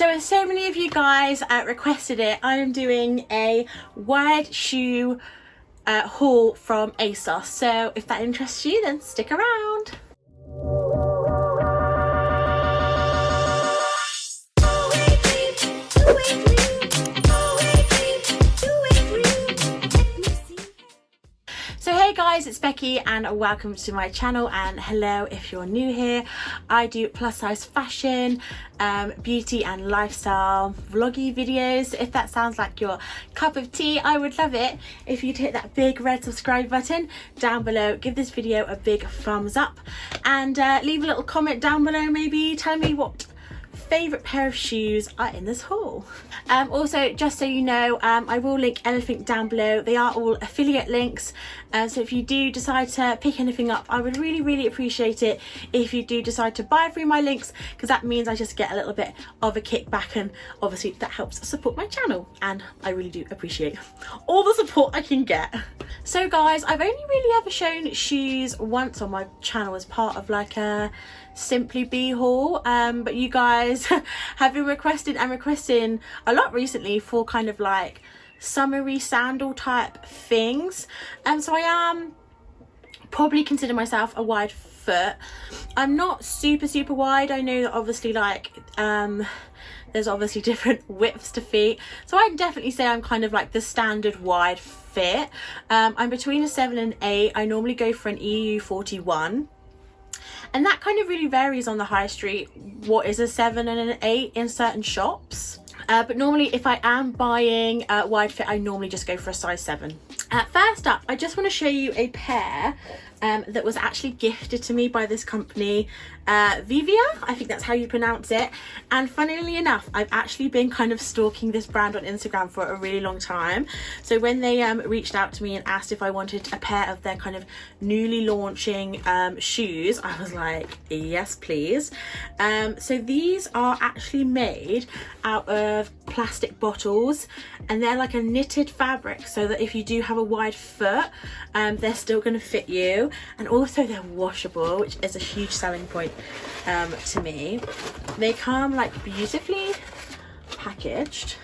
So as so many of you guys requested it, I am doing a wide shoe haul from ASOS. So if that interests you, then stick around. So hey guys, it's Becky and welcome to my channel, and hello if you're new here. I do plus size fashion, beauty and lifestyle vloggy videos. If that sounds like your cup of tea, I would love it if you'd hit that big red subscribe button down below, give this video a big thumbs up, and leave a little comment down below, maybe tell me what favourite pair of shoes are in this haul. Also, just so you know, I will link everything down below. They are all affiliate links, so if you do decide to pick anything up, I would really appreciate it if you do decide to buy through my links, because that means I just get a little bit of a kickback, and obviously that helps support my channel, and I really do appreciate all the support I can get. So guys, I've only really ever shown shoes once on my channel as part of like a Simply Be haul, but you guys have been requesting a lot recently for kind of like summery sandal type things, so I probably consider myself a wide foot. I'm not super wide. I know that obviously like there's obviously different widths to feet, so I'd definitely say I'm kind of like the standard wide fit. I'm between a 7 and 8. I normally go for an EU 41. And that kind of really varies on the high street, what is a 7 and an 8 in certain shops. But normally if I am buying a wide fit, I normally just go for a size 7. First up, I just want to show you a pair that was actually gifted to me by this company, vivaia, I think that's how you pronounce it. And funnily enough, I've actually been kind of stalking this brand on Instagram for a really long time. So when they reached out to me and asked if I wanted a pair of their kind of newly launching shoes, I was like, yes please. So these are actually made out of plastic bottles, and they're like a knitted fabric, so that if you do have a wide foot, they're still going to fit you. And also they're washable, which is a huge selling point to me. They come like beautifully packaged.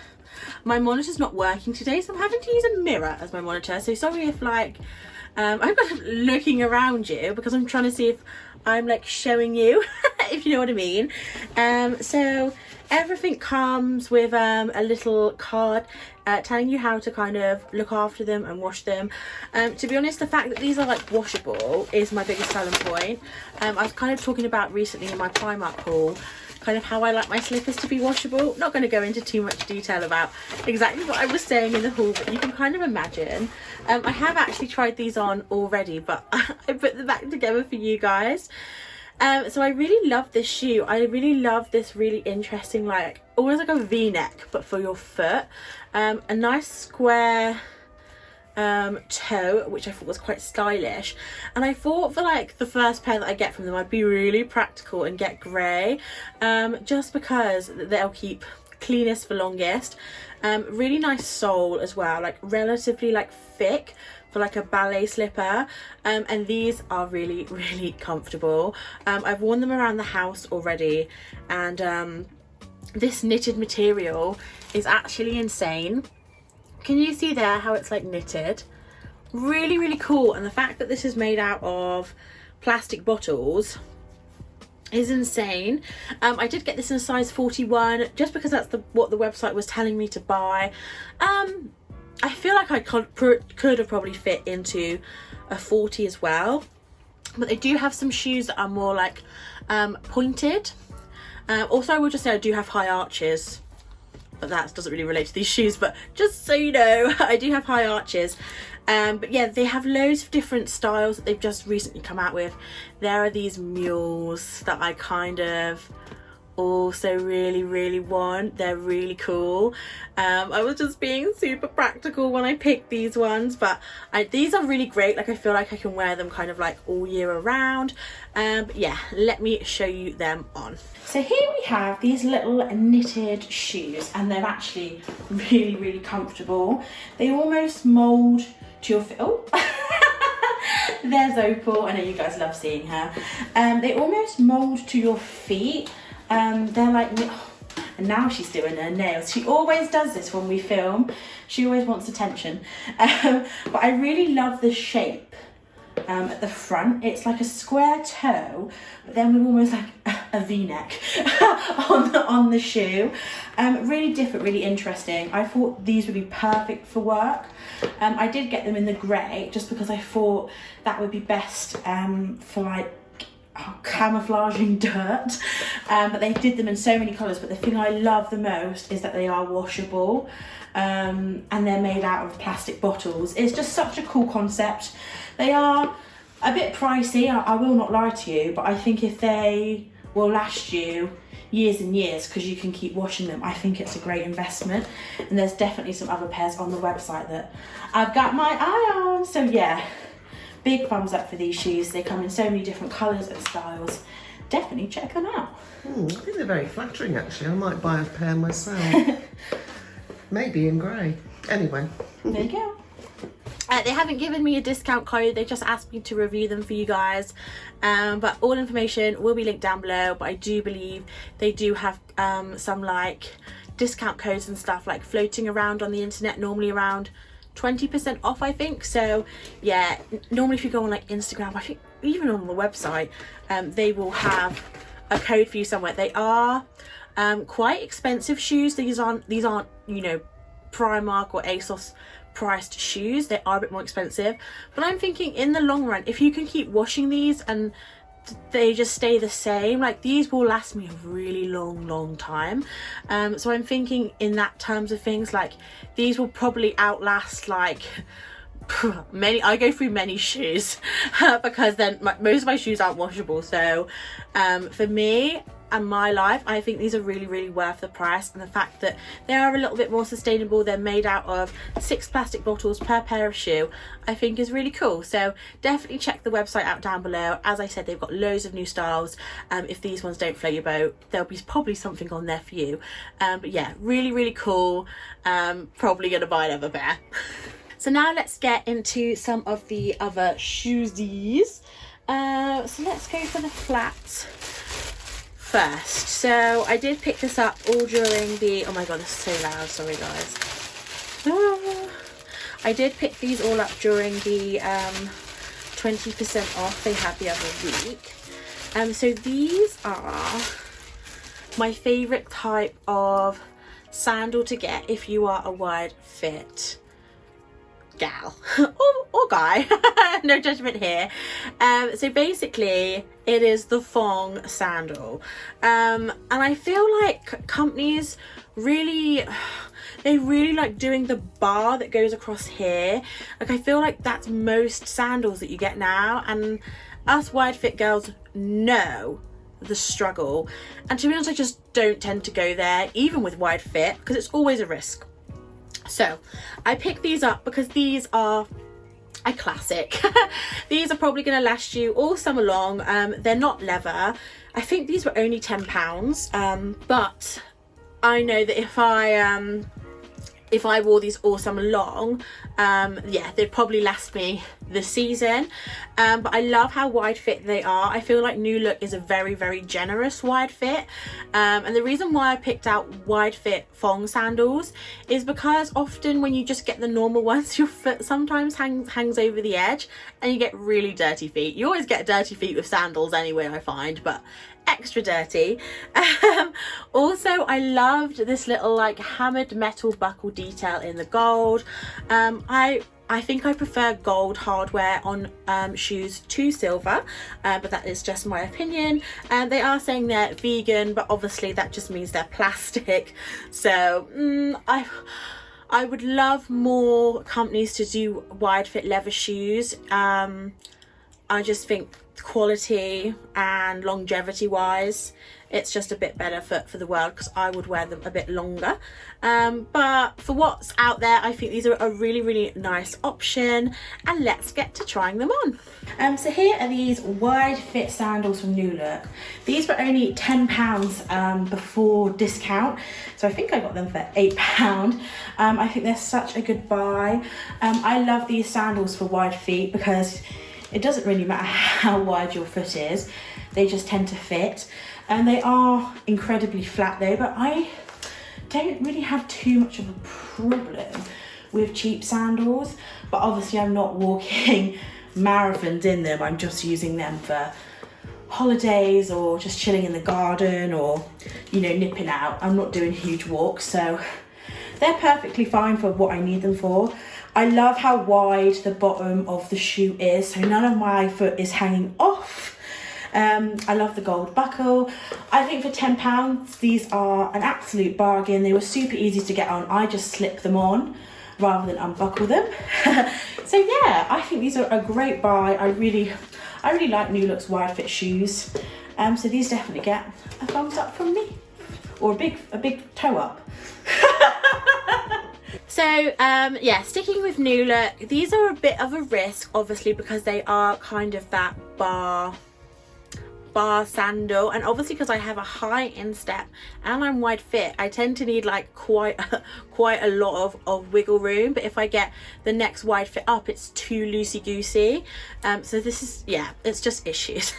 My monitor's not working today, so I'm having to use a mirror as my monitor, so sorry if like I'm kind of looking around you, because I'm trying to see if I'm like showing you if you know what I mean. So everything comes with a little card telling you how to kind of look after them and wash them. To be honest, the fact that these are like washable is my biggest selling point. I was kind of talking about recently in my Primark haul kind of how I like my slippers to be washable. Not going to go into too much detail about exactly what I was saying in the haul, but you can kind of imagine. I have actually tried these on already, but I put them back together for you guys. So I really love this shoe. I really love this really interesting, like almost like a v-neck but for your foot. A nice square toe, which I thought was quite stylish, and I thought for like the first pair that I get from them, I'd be really practical and get grey, just because they'll keep cleanest for longest. Really nice sole as well, like relatively like thick for like a ballet slipper, and these are really comfortable. I've worn them around the house already, and this knitted material is actually insane. Can you see there how it's like knitted? Really cool. And the fact that this is made out of plastic bottles is insane. I did get this in a size 41 just because that's what the website was telling me to buy. I feel like I could have probably fit into a 40 as well, but they do have some shoes that are more like pointed. Also, I will just say I do have high arches, but that doesn't really relate to these shoes, but just so you know, I do have high arches. But yeah, they have loads of different styles that they've just recently come out with. There are these mules that I kind of also really want. They're really cool. I was just being super practical when I picked these ones, but these are really great. Like I feel like I can wear them kind of like all year around. But yeah, let me show you them on. So here we have these little knitted shoes, and they're actually really comfortable. They almost mold to your feet. Oh there's Opal, I know you guys love seeing her. They almost mold to your feet. They're like and now she's doing her nails. She always does this when we film. She always wants attention. But I really love the shape at the front. It's like a square toe, but then with almost like a V-neck on the shoe. Really different, really interesting. I thought these would be perfect for work. I did get them in the grey just because I thought that would be best for like camouflaging dirt, but they did them in so many colours. But the thing I love the most is that they are washable, and they're made out of plastic bottles. It's just such a cool concept. They are a bit pricey, I will not lie to you, but I think if they will last you years and years because you can keep washing them, I think it's a great investment. And there's definitely some other pairs on the website that I've got my eye on. So yeah, big thumbs up for these shoes. They come in so many different colours and styles. Definitely check them out. I think they're very flattering actually. I might buy a pair myself. Maybe in grey. Anyway. There you go. They haven't given me a discount code, they just asked me to review them for you guys, but all information will be linked down below. But I do believe they do have some like discount codes and stuff like floating around on the internet, normally around 20% off I think. So yeah, normally if you go on like Instagram, I think even on the website, they will have a code for you somewhere. They are quite expensive shoes. These aren't you know, Primark or ASOS priced shoes. They are a bit more expensive, but I'm thinking in the long run, if you can keep washing these and they just stay the same, like these will last me a really long time. So I'm thinking in that terms of things, like these will probably outlast like many. I go through many shoes because then most of my shoes aren't washable. So for me and my life, I think these are really worth the price, and the fact that they are a little bit more sustainable. They're made out of 6 plastic bottles per pair of shoe, I think is really cool. So definitely check the website out down below. As I said, they've got loads of new styles. If these ones don't float your boat, there'll be probably something on there for you. But yeah, really cool. Probably gonna buy another pair. So now let's get into some of the other shoesies. So let's go for the flats first. So I did pick this up all during the, oh my god, it's so loud, sorry guys. I did pick these all up during the 20% off they had the other week. So these are my favourite type of sandal to get if you are a wide fit gal or guy. No judgment here. So basically it is the thong sandal, and I feel like companies really like doing the bar that goes across here. Like I feel like that's most sandals that you get now, and us wide fit girls know the struggle, and to be honest I just don't tend to go there even with wide fit because it's always a risk. So I picked these up because these are a classic. These are probably going to last you all summer long. They're not leather. I think these were only £10, but I know that if I wore these all summer long, yeah, they'd probably last me the season. But I love how wide fit they are. I feel like New Look is a very generous wide fit, and the reason why I picked out wide fit thong sandals is because often when you just get the normal ones, your foot sometimes hangs over the edge and you get really dirty feet. You always get dirty feet with sandals anyway, I find, but extra dirty. Also I loved this little like hammered metal buckle detail in the gold. I think I prefer gold hardware on shoes to silver, but that is just my opinion. They are saying they're vegan, but obviously that just means they're plastic. So I would love more companies to do wide fit leather shoes. I just think quality and longevity wise, it's just a bit better for the world, because I would wear them a bit longer. But for what's out there, I think these are a really nice option, and let's get to trying them on. So here are these wide fit sandals from New Look. These were only £10 before discount, so I think I got them for £8. I think they're such a good buy. I love these sandals for wide feet because it doesn't really matter how wide your foot is, they just tend to fit. And they are incredibly flat though, but I don't really have too much of a problem with cheap sandals, but obviously I'm not walking marathons in them. I'm just using them for holidays or just chilling in the garden or, you know, nipping out. I'm not doing huge walks, so they're perfectly fine for what I need them for. I love how wide the bottom of the shoe is, so none of my foot is hanging off. I love the gold buckle. I think for £10 these are an absolute bargain. They were super easy to get on. I just slip them on rather than unbuckle them. So yeah, I think these are a great buy. I really like New Look's wide fit shoes. So these definitely get a thumbs up from me, or a big toe up. So yeah, sticking with New Look, these are a bit of a risk, obviously, because they are kind of that bar sandal, and obviously because I have a high instep and I'm wide fit, I tend to need like quite a lot of wiggle room. But if I get the next wide fit up, it's too loosey goosey. So this is, yeah, it's just issues.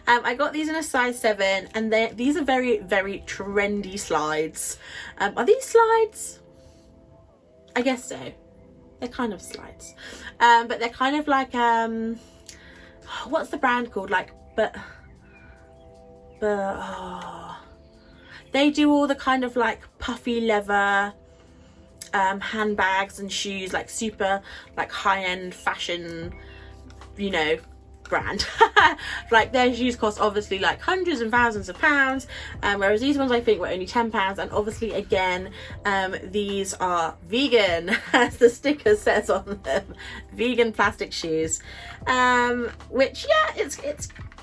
I got these in a size 7, and these are very trendy slides. Are these slides? I guess so. They're kind of slides, but they're kind of like what's the brand called? Like, but oh, they do all the kind of like puffy leather handbags and shoes, like super like high-end fashion, you know, brand. Like their shoes cost obviously like hundreds and thousands of pounds, whereas these ones I think were only £10. And obviously again, these are vegan, as the sticker says on them, vegan plastic shoes, which, yeah,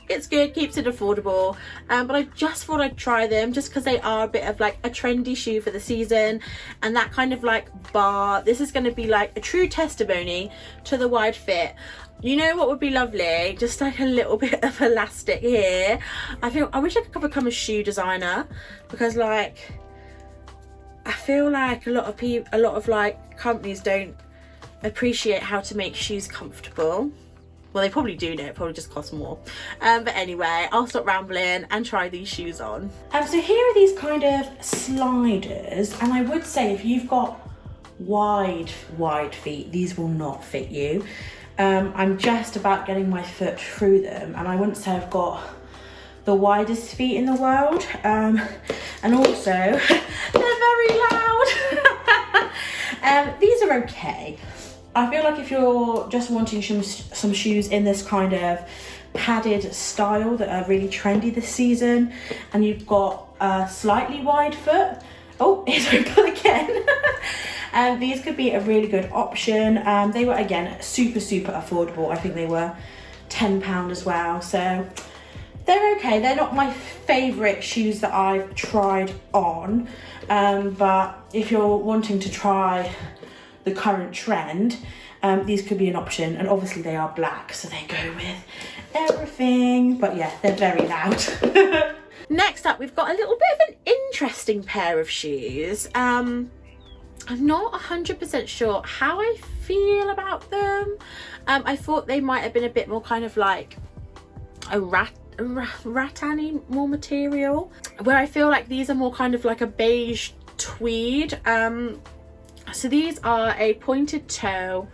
it's good, keeps it affordable, but I just thought I'd try them just because they are a bit of like a trendy shoe for the season. And that kind of like bar, this is going to be like a true testimony to the wide fit. You know what would be lovely? Just like a little bit of elastic here. I wish I could become a shoe designer, because like I feel like a lot of like companies don't appreciate how to make shoes comfortable. Well, they probably do know, it probably just costs more. But anyway, I'll stop rambling and try these shoes on. So here are these kind of sliders, and I would say if you've got wide feet, these will not fit you. I'm just about getting my foot through them, and I wouldn't say I've got the widest feet in the world. And also, they're very loud. These are okay. I feel like if you're just wanting some shoes in this kind of padded style that are really trendy this season, and you've got a slightly wide foot, oh, it's open again. These could be a really good option. They were, again, super affordable. I think they were £10 as well, so they're okay. They're not my favourite shoes that I've tried on, but if you're wanting to try the current trend, these could be an option. And obviously they are black, so they go with everything. But yeah, they're very loud. Next up, we've got a little bit of an interesting pair of shoes. I'm not 100% sure how I feel about them. I thought they might have been a bit more kind of like a rattan more material, where I feel like these are more kind of like a beige tweed. So these are a pointed toe,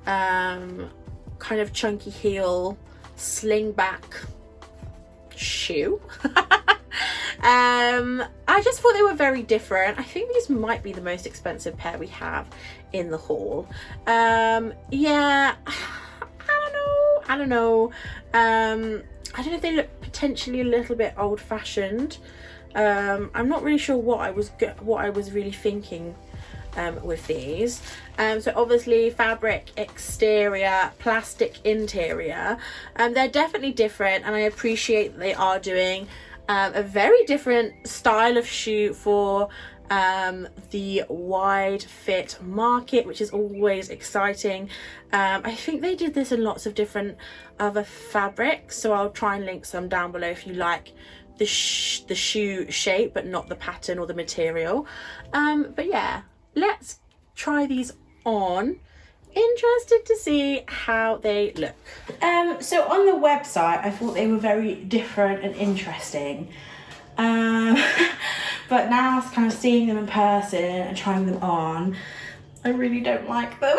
kind of chunky heel, slingback shoe. I just thought they were very different. I think these might be the most expensive pair we have in the haul. Yeah, I don't know. I don't know if they look potentially a little bit old-fashioned. I'm not really sure what I was really thinking with these. So obviously fabric exterior, plastic interior. They're definitely different, and I appreciate that they are doing a very different style of shoe for the wide fit market, which is always exciting. I think they did this in lots of different other fabrics, so I'll try and link some down below if you like the shoe shape but not the pattern or the material. But yeah, let's try these on. Interested to see how they look. So on the website I thought they were very different and interesting. But now kind of seeing them in person and trying them on, I really don't like them.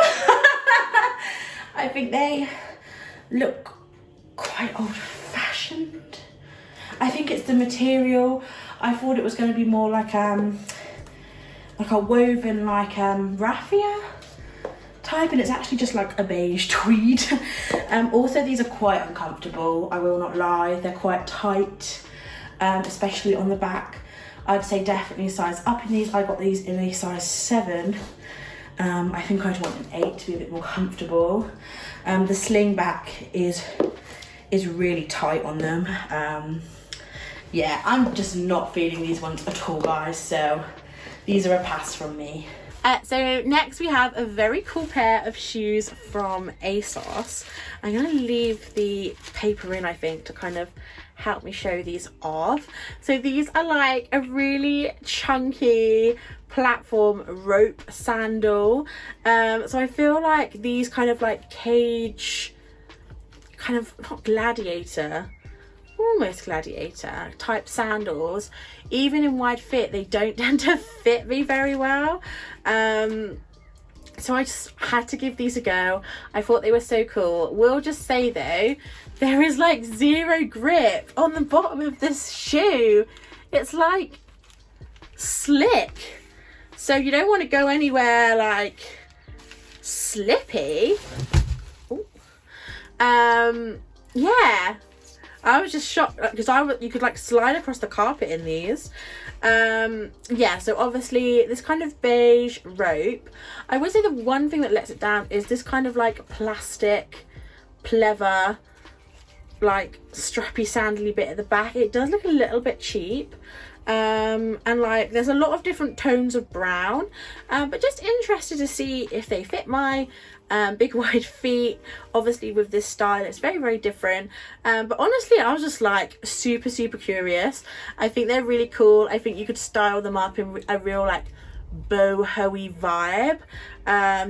I think they look quite old-fashioned. I think it's the material. I thought it was going to be more like a woven raffia type, and it's actually just like a beige tweed. Also, these are quite uncomfortable, I will not lie. They're quite tight, especially on the back. I'd say definitely size up in these. I got these in a size 7. I think I'd want an 8 to be a bit more comfortable. The sling back is really tight on them. Yeah, I'm just not feeling these ones at all, guys, so these are a pass from me. So next we have a very cool pair of shoes from ASOS. I'm going to leave the paper in, I think, to kind of help me show these off. So these are like a really chunky platform rope sandal. So I feel like these kind of like cage, kind of not gladiator, almost gladiator type sandals, even in wide fit, they don't tend to fit me very well. So I just had to give these a go. I thought they were so cool. We'll just say though, there is like 0 grip on the bottom of this shoe. It's like slick. So you don't want to go anywhere like slippy. Ooh. Yeah. I was just shocked because you could like slide across the carpet in these. Yeah, so obviously this kind of beige rope. I would say the one thing that lets it down is this kind of like plastic pleather, like strappy sandally bit at the back. It does look a little bit cheap. And like there's a lot of different tones of brown, but just interested to see if they fit my big wide feet. Obviously with this style it's very, very different, but honestly I was just like super curious. I think they're really cool. I think you could style them up in a real like boho-y vibe,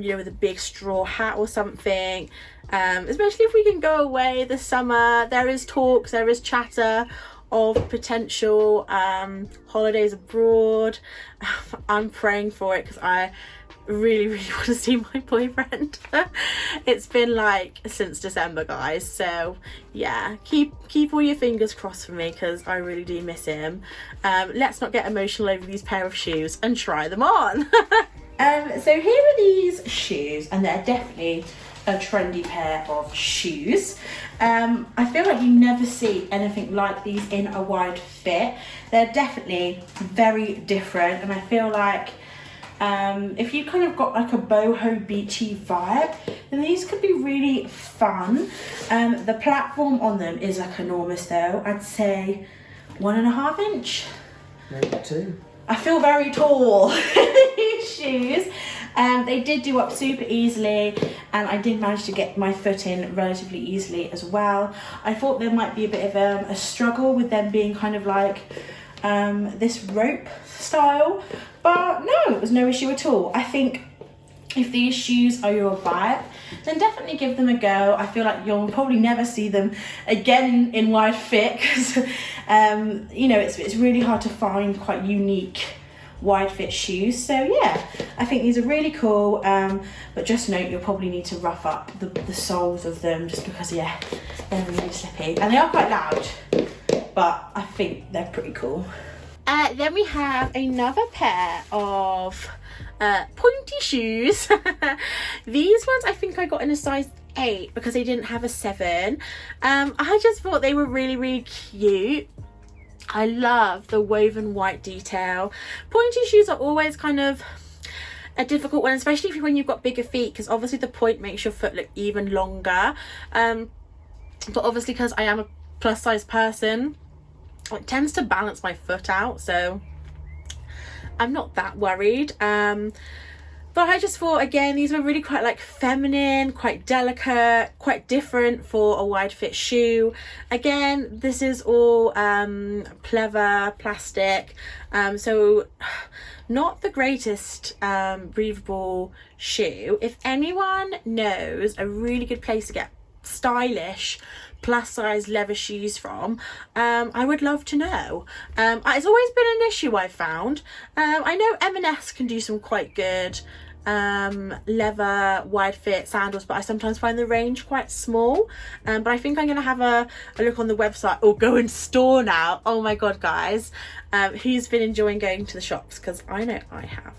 you know, with a big straw hat or something, especially if we can go away this summer. There is chatter of potential holidays abroad. I'm praying for it because I really want to see my boyfriend. It's been like since December, guys, so yeah, keep all your fingers crossed for me because I really do miss him. Let's not get emotional over these pair of shoes and try them on. So here are these shoes, and they're definitely a trendy pair of shoes. I feel like you never see anything like these in a wide fit. They're definitely very different, and I feel like if you kind of got like a boho beachy vibe, then these could be really fun. The platform on them is like enormous though. I'd say 1.5 inch. Maybe 2. I feel very tall in these shoes. They did do up super easily, and I did manage to get my foot in relatively easily as well. I thought there might be a bit of a struggle with them being kind of like this rope style, but no, it was no issue at all. I think if these shoes are your vibe, then definitely give them a go. I feel like you'll probably never see them again in wide fit because you know, it's really hard to find quite unique wide fit shoes. So yeah, I think these are really cool, but just note you'll probably need to rough up the soles of them just because, yeah, they're really slippy and they are quite loud, but I think they're pretty cool. Then we have another pair of pointy shoes. These ones I think I got in a size 8 because they didn't have a 7. I just thought they were really cute. I love the woven white detail. Pointy shoes are always kind of a difficult one, especially when you've got bigger feet, because obviously the point makes your foot look even longer. But obviously because I am a plus size person, it tends to balance my foot out, so I'm not that worried. But I just thought, again, these were really quite like feminine, quite delicate, quite different for a wide fit shoe. Again, this is all pleather plastic, so not the greatest breathable shoe. If anyone knows a really good place to get stylish plus size leather shoes from, I would love to know. It's always been an issue I've found. I know M&S can do some quite good leather wide fit sandals, but I sometimes find the range quite small. But I think I'm gonna have a look on the website or go in store now. Oh my god, guys, who's been enjoying going to the shops? Because I know I have.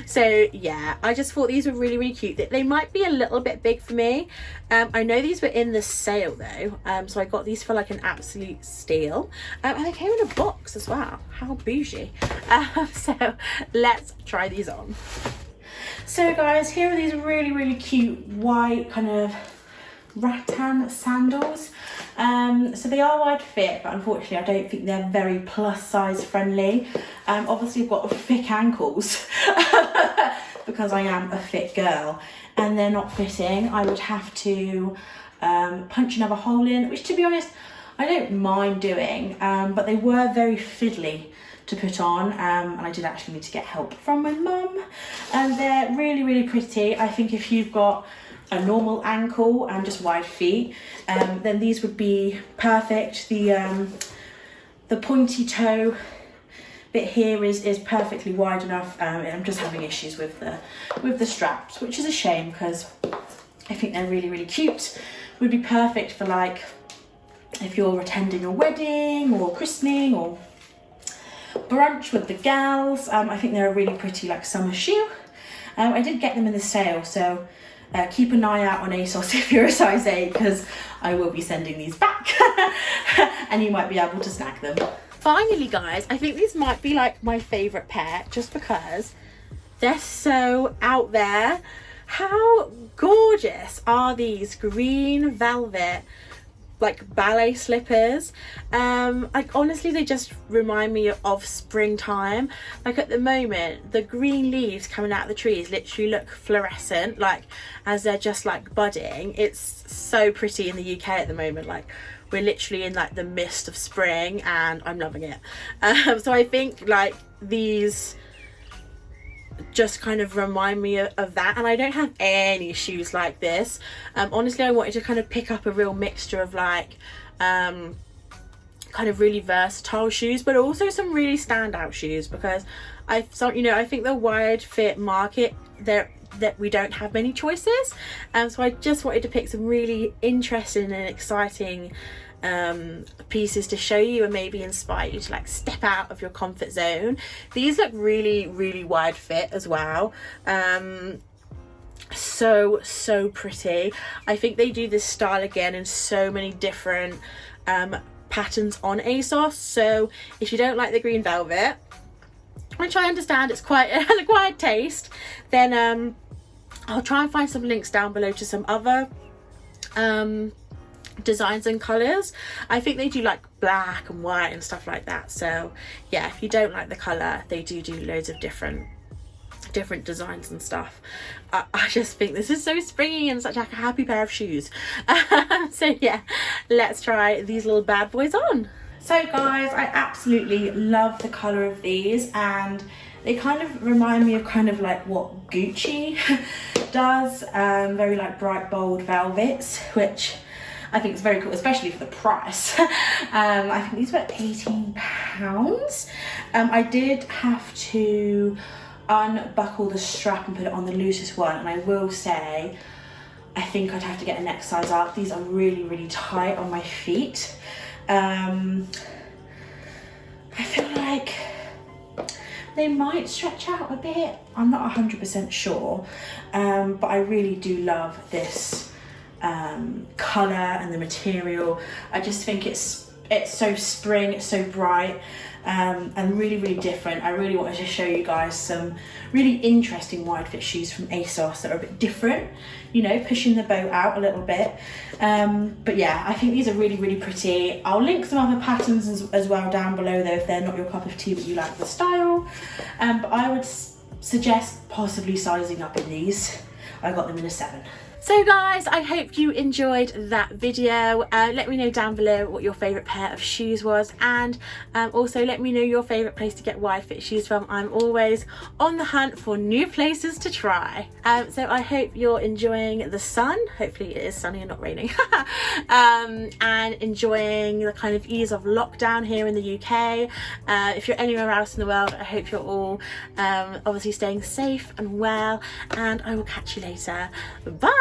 So yeah, I just thought these were really, really cute. They might be a little bit big for me. I know these were in the sale though, so I got these for like an absolute steal, and they came in a box as well. How bougie. So let's try these on. So guys, here are these really, really cute white kind of rattan sandals. So they are wide fit, but unfortunately I don't think they're very plus size friendly. Obviously I've got thick ankles because I am a fit girl, and they're not fitting. I would have to punch another hole in, which to be honest I don't mind doing, but they were very fiddly to put on, and I did actually need to get help from my mum. And they're really, really pretty. I think if you've got a normal ankle and just wide feet, then these would be perfect. The pointy toe bit here is perfectly wide enough. I'm just having issues with the straps, which is a shame because I think they're really, really cute. Would be perfect for like if you're attending a wedding or christening or brunch with the gals. I think they're a really pretty like summer shoe. I did get them in the sale, so keep an eye out on ASOS if you're a size 8, because I will be sending these back and you might be able to snag them. Finally guys, I think these might be like my favourite pair just because they're so out there. How gorgeous are these green velvet like ballet slippers? Like honestly they just remind me of springtime. Like at the moment the green leaves coming out of the trees literally look fluorescent, like as they're just like budding. It's so pretty in the UK at the moment. Like we're literally in like the mist of spring and I'm loving it. So I think like these just kind of remind me of that, and I don't have any shoes like this. Honestly I wanted to kind of pick up a real mixture of like kind of really versatile shoes, but also some really standout shoes, because I think the wide fit market that we don't have many choices, so I just wanted to pick some really interesting and exciting pieces to show you and maybe inspire you to like step out of your comfort zone. These look really, really wide fit as well. So pretty. I think they do this style again in so many different patterns on ASOS, so if you don't like the green velvet, which I understand it has a quiet taste, then I'll try and find some links down below to some other designs and colors. I think they do like black and white and stuff like that, so yeah, if you don't like the color, they do loads of different designs and stuff. I just think this is so springy and such like a happy pair of shoes. So yeah, let's try these little bad boys on. So guys, I absolutely love the color of these, and they kind of remind me of kind of like what Gucci does, very like bright bold velvets, which I think is very cool, especially for the price. I think these were £18. I did have to unbuckle the strap and put it on the loosest one, and I will say I think I'd have to get a next size up. These are really, really tight on my feet. I feel like they might stretch out a bit. I'm not 100% sure, but I really do love this colour and the material. I just think it's so spring, it's so bright, and really, really different. I really wanted to show you guys some really interesting wide fit shoes from ASOS that are a bit different, you know, pushing the boat out a little bit. But yeah, I think these are really, really pretty. I'll link some other patterns as well down below though if they're not your cup of tea but you like the style. But I would suggest possibly sizing up in these. I got them in a 7. So guys, I hope you enjoyed that video. Let me know down below what your favourite pair of shoes was, and also let me know your favourite place to get wide fit shoes from. I'm always on the hunt for new places to try. So I hope you're enjoying the sun. Hopefully it is sunny and not raining. And enjoying the kind of ease of lockdown here in the UK. If you're anywhere else in the world, I hope you're all obviously staying safe and well, and I will catch you later. Bye!